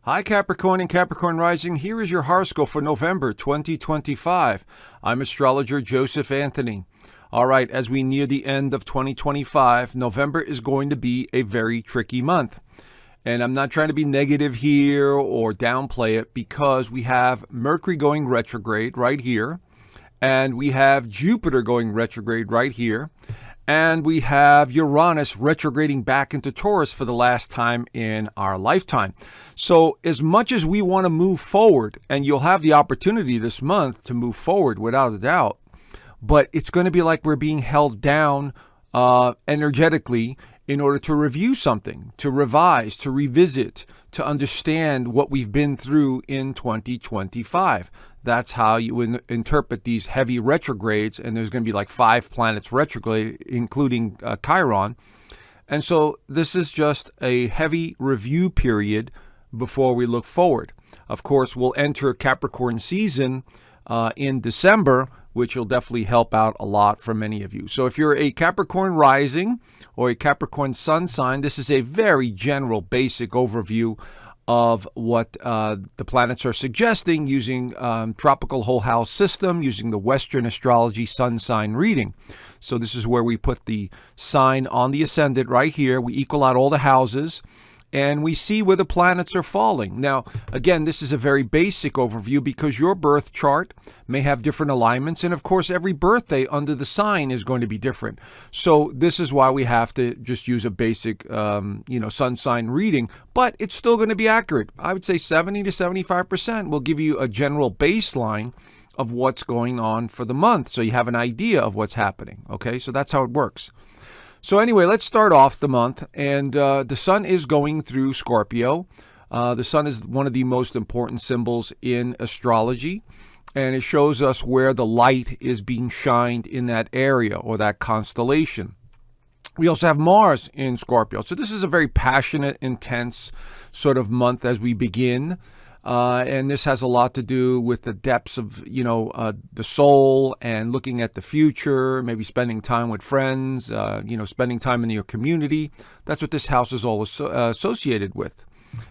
Hi Capricorn and Capricorn Rising, here is your horoscope for November 2025. I'm Astrologer Joseph Anthony. All right, as we near the end of 2025, November is going to be a very tricky month. And I'm not trying to be negative here or downplay it because we have Mercury going retrograde right here, and we have Jupiter going retrograde right here. And we have Uranus retrograding back into Taurus for the last time in our lifetime. So as much as we want to move forward, and you'll have the opportunity this month to move forward without a doubt, but it's going to be like we're being held down energetically in order to review something, to revise, to revisit, to understand what we've been through in 2025. That's how you would interpret these heavy retrogrades, and there's going to be like 5 planets retrograde, including Chiron. And so this is just a heavy review period before we look forward. Of course, we'll enter Capricorn season in December, which will definitely help out a lot for many of you. So if you're a Capricorn rising or a Capricorn sun sign, this is a very general, basic overview of what the planets are suggesting using tropical whole house system, using the Western astrology sun sign reading. So this is where we put the sign on the ascendant right here. We equal out all the houses, and we see where the planets are falling. Now, again, this is a very basic overview because your birth chart may have different alignments. And of course, every birthday under the sign is going to be different. So this is why we have to just use a basic, sun sign reading, but it's still going to be accurate. I would say 70 to 75% will give you a general baseline of what's going on for the month. So you have an idea of what's happening. Okay, so that's how it works. So anyway, let's start off the month, and the sun is going through Scorpio. The sun is one of the most important symbols in astrology, and it shows us where the light is being shined in that area or that constellation. We also have Mars in Scorpio. So this is a very passionate, intense sort of month as we begin. And this has a lot to do with the depths of, the soul and looking at the future, maybe spending time with friends, spending time in your community. That's what this house is all associated with.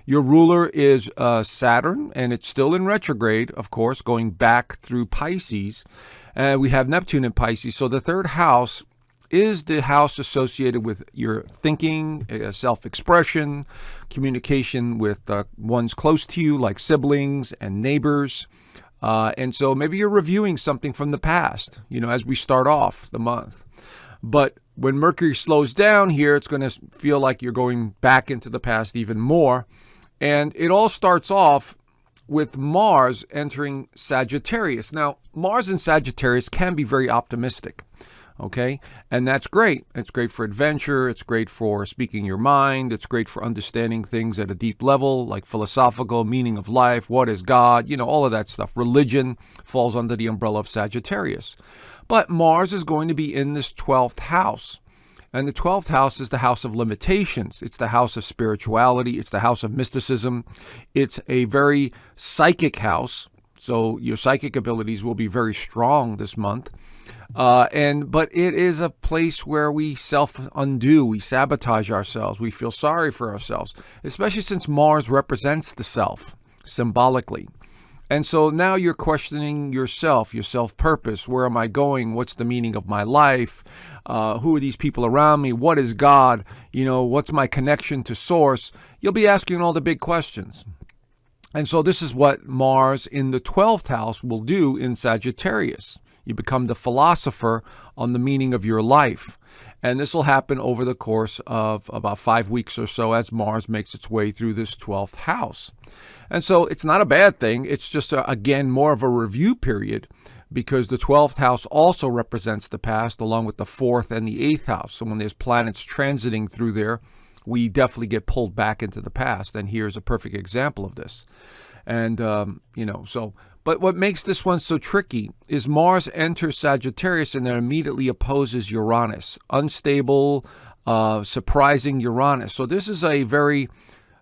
Your ruler is Saturn, and it's still in retrograde, of course, going back through Pisces. We have Neptune in Pisces. So the third house is the house associated with your thinking, self-expression, communication with ones close to you, like siblings and neighbors. And so maybe you're reviewing something from the past, as we start off the month. But when Mercury slows down here, it's going to feel like you're going back into the past even more. And it all starts off with Mars entering Sagittarius. Now, Mars in Sagittarius can be very optimistic. Okay, and that's great. It's great for adventure. It's great for speaking your mind. It's great for understanding things at a deep level, like philosophical meaning of life. What is God? All of that stuff. Religion falls under the umbrella of Sagittarius. But Mars is going to be in this 12th house. And the 12th house is the house of limitations. It's the house of spirituality. It's the house of mysticism. It's a very psychic house. So your psychic abilities will be very strong this month. But it is a place where we self-undo, we sabotage ourselves, we feel sorry for ourselves, especially since Mars represents the self symbolically. And so now you're questioning yourself, your self-purpose. Where am I going? What's the meaning of my life? Who are these people around me? What is God? What's my connection to Source? You'll be asking all the big questions. And so this is what Mars in the 12th house will do in Sagittarius. You become the philosopher on the meaning of your life. And this will happen over the course of about 5 weeks or so as Mars makes its way through this 12th house. And so it's not a bad thing. It's just, again, more of a review period because the 12th house also represents the past along with the 4th and the 8th house. So when there's planets transiting through there, we definitely get pulled back into the past. And here's a perfect example of this. And, but what makes this one so tricky is Mars enters Sagittarius and then immediately opposes Uranus. Unstable, surprising Uranus. So this is a very,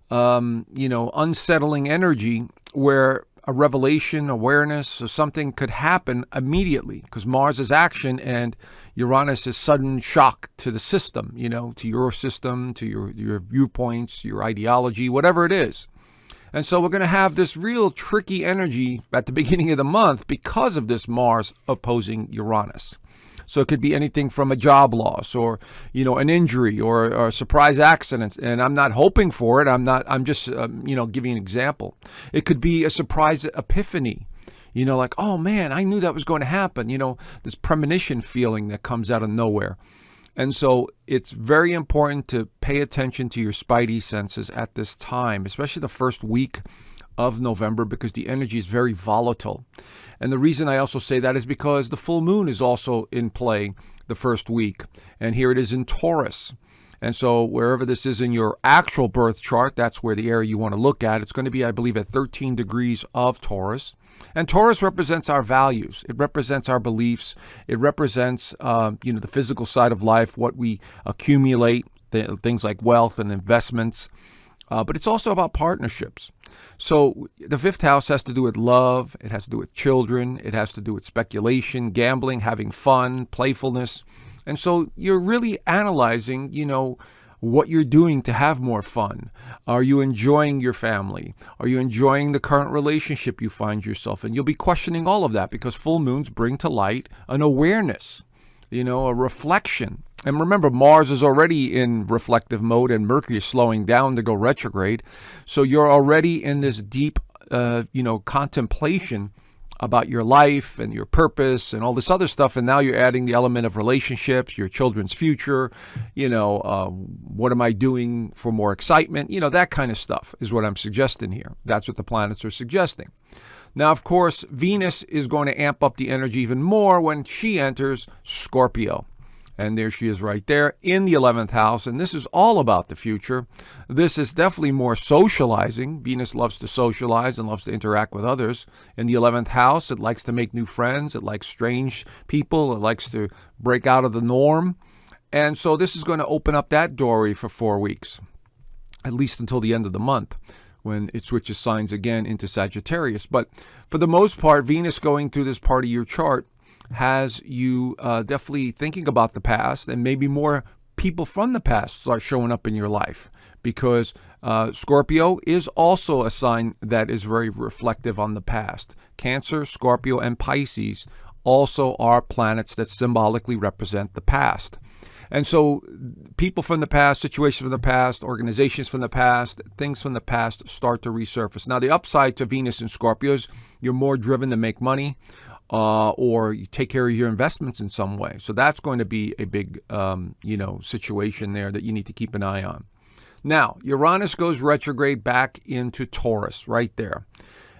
unsettling energy where a revelation, awareness, or something could happen immediately because Mars is action and Uranus is sudden shock to the system, to your system, to your viewpoints, your ideology, whatever it is. And so we're going to have this real tricky energy at the beginning of the month because of this Mars opposing Uranus. So it could be anything from a job loss or, an injury or a surprise accident. And I'm not hoping for it. I'm just, giving an example. It could be a surprise epiphany. Like, oh man, I knew that was going to happen. This premonition feeling that comes out of nowhere. And so it's very important to pay attention to your spidey senses at this time, especially the first week of November, because the energy is very volatile. And the reason I also say that is because the full moon is also in play the first week. And here it is in Taurus. And so wherever this is in your actual birth chart, that's where the area you want to look at. It's going to be, I believe, at 13 degrees of Taurus. And Taurus represents our values. It represents our beliefs. It represents, the physical side of life, what we accumulate, things like wealth and investments. But it's also about partnerships. So the fifth house has to do with love. It has to do with children. It has to do with speculation, gambling, having fun, playfulness. And so you're really analyzing, what you're doing to have more fun. Are you enjoying your family? Are you enjoying the current relationship you find yourself in? You'll be questioning all of that because full moons bring to light an awareness, a reflection. And remember, Mars is already in reflective mode and Mercury is slowing down to go retrograde. So you're already in this deep, contemplation about your life and your purpose and all this other stuff. And now you're adding the element of relationships, your children's future, what am I doing for more excitement? That kind of stuff is what I'm suggesting here. That's what the planets are suggesting. Now, of course, Venus is going to amp up the energy even more when she enters Scorpio. And there she is right there in the 11th house. And this is all about the future. This is definitely more socializing. Venus loves to socialize and loves to interact with others. In the 11th house, it likes to make new friends. It likes strange people. It likes to break out of the norm. And so this is going to open up that doorway for 4 weeks, at least until the end of the month, when it switches signs again into Sagittarius. But for the most part, Venus going through this part of your chart has you definitely thinking about the past, and maybe more people from the past start showing up in your life, because Scorpio is also a sign that is very reflective on the past. Cancer, Scorpio, and Pisces also are planets that symbolically represent the past. And so people from the past, situations from the past, organizations from the past, things from the past start to resurface. Now, the upside to Venus and Scorpio is you're more driven to make money, or you take care of your investments in some way. So that's going to be a big, situation there that you need to keep an eye on. Now, Uranus goes retrograde back into Taurus right there.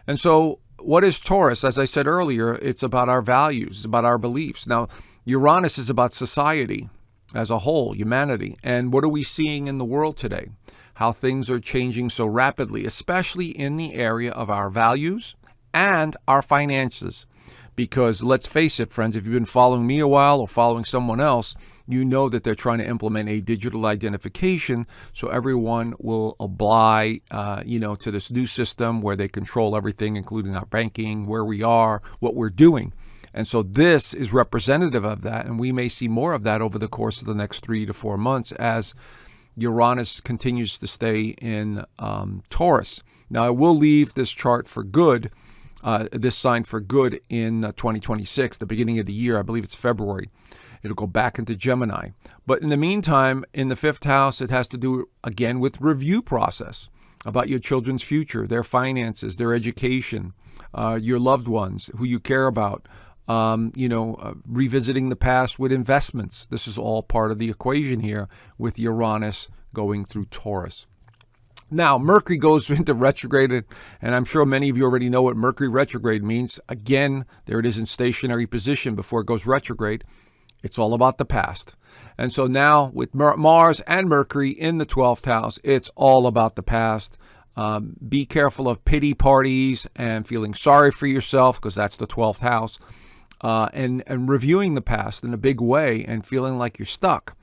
And so what is Taurus? As I said earlier, it's about our values, it's about our beliefs. Now, Uranus is about society as a whole, humanity. And what are we seeing in the world today? How things are changing so rapidly, especially in the area of our values and our finances. Because let's face it, friends, if you've been following me a while or following someone else, you know that they're trying to implement a digital identification so everyone will apply, to this new system where they control everything, including our banking, where we are, what we're doing. And so this is representative of that, and we may see more of that over the course of the next 3 to 4 months as Uranus continues to stay in Taurus. Now, I will leave this chart for good, this sign for good in 2026, the beginning of the year. I believe it's February. It'll go back into Gemini. But in the meantime, in the fifth house, it has to do, again, with review process about your children's future, their finances, their education, your loved ones, who you care about, revisiting the past with investments. This is all part of the equation here with Uranus going through Taurus. Now, Mercury goes into retrograde, and I'm sure many of you already know what Mercury retrograde means. Again, there it is in stationary position before it goes retrograde. It's all about the past. And so now with Mars and Mercury in the 12th house, it's all about the past. Be careful of pity parties and feeling sorry for yourself, because that's the 12th house, and reviewing the past in a big way and feeling like you're stuck.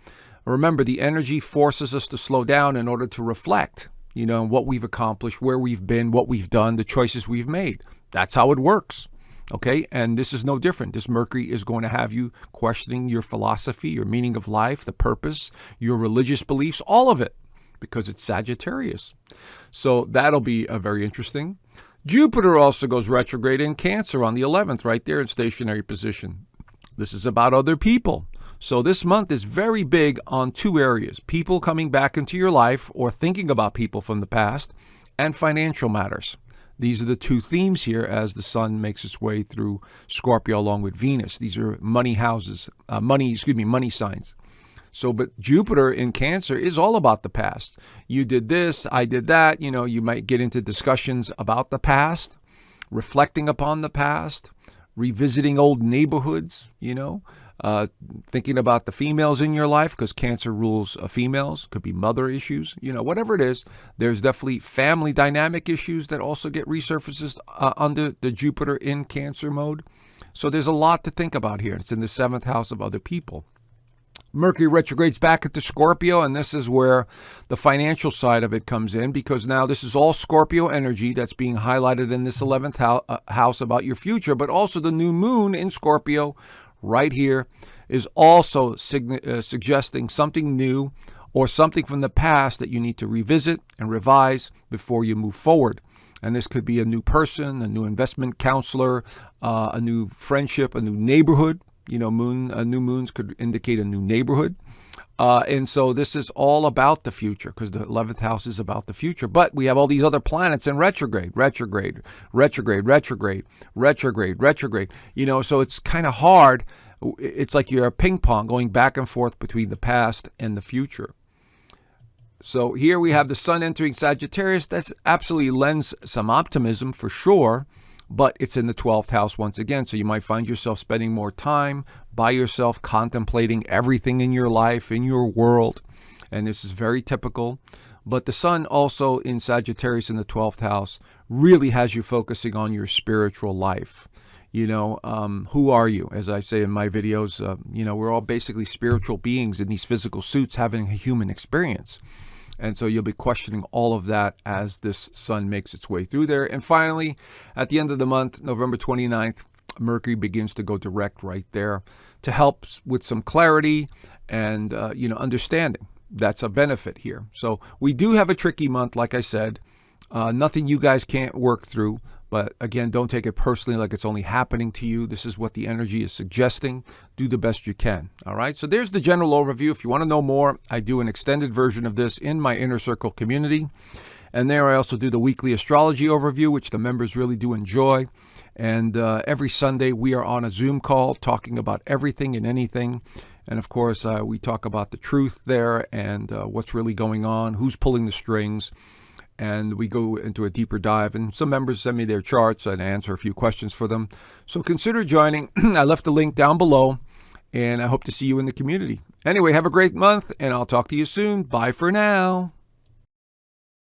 Remember, the energy forces us to slow down in order to reflect, what we've accomplished, where we've been, what we've done, the choices we've made. That's how it works. Okay, and this is no different. This Mercury is going to have you questioning your philosophy, your meaning of life, the purpose, your religious beliefs, all of it. because it's Sagittarius. So that'll be very interesting. Jupiter also goes retrograde in Cancer on the 11th, right there in stationary position. This is about other people. So this month is very big on two areas: people coming back into your life or thinking about people from the past, and financial matters. These are the two themes here as the sun makes its way through Scorpio along with Venus. These are money signs. So, but Jupiter in Cancer is all about the past. You did this, I did that. You might get into discussions about the past, reflecting upon the past, revisiting old neighborhoods, thinking about the females in your life, because Cancer rules females. Could be mother issues, whatever it is. There's definitely family dynamic issues that also get resurfaces under the Jupiter in Cancer mode. So there's a lot to think about here. It's in the 7th house of other people. Mercury retrogrades back into Scorpio, and this is where the financial side of it comes in, because now this is all Scorpio energy that's being highlighted in this 11th house about your future, but also the new moon in Scorpio right here is also suggesting something new or something from the past that you need to revisit and revise before you move forward. And this could be a new person, a new investment counselor, a new friendship, a new neighborhood. New moons could indicate a new neighborhood. And so this is all about the future, because the 11th house is about the future. But we have all these other planets in retrograde. So it's kind of hard. It's like you're a ping pong going back and forth between the past and the future. So here we have the sun entering Sagittarius. That absolutely lends some optimism for sure. But it's in the 12th house once again, so you might find yourself spending more time by yourself, contemplating everything in your life, in your world, and this is very typical. But the sun also in Sagittarius in the 12th house really has you focusing on your spiritual life. Who are you? As I say in my videos, we're all basically spiritual beings in these physical suits having a human experience. And so you'll be questioning all of that as this sun makes its way through there. And finally, at the end of the month, November 29th, Mercury begins to go direct right there to help with some clarity and, understanding. That's a benefit here. So we do have a tricky month, like I said. Nothing you guys can't work through. But again, don't take it personally like it's only happening to you. This is what the energy is suggesting. Do the best you can. All right. So there's the general overview. If you want to know more, I do an extended version of this in my Inner Circle community. And there I also do the weekly astrology overview, which the members really do enjoy. And every Sunday we are on a Zoom call talking about everything and anything. And of course, we talk about the truth there and what's really going on, who's pulling the strings. And we go into a deeper dive, and some members send me their charts and I answer a few questions for them. So consider joining. I left a link down below, and I hope to see you in the community. Anyway, have a great month, and I'll talk to you soon. Bye for now.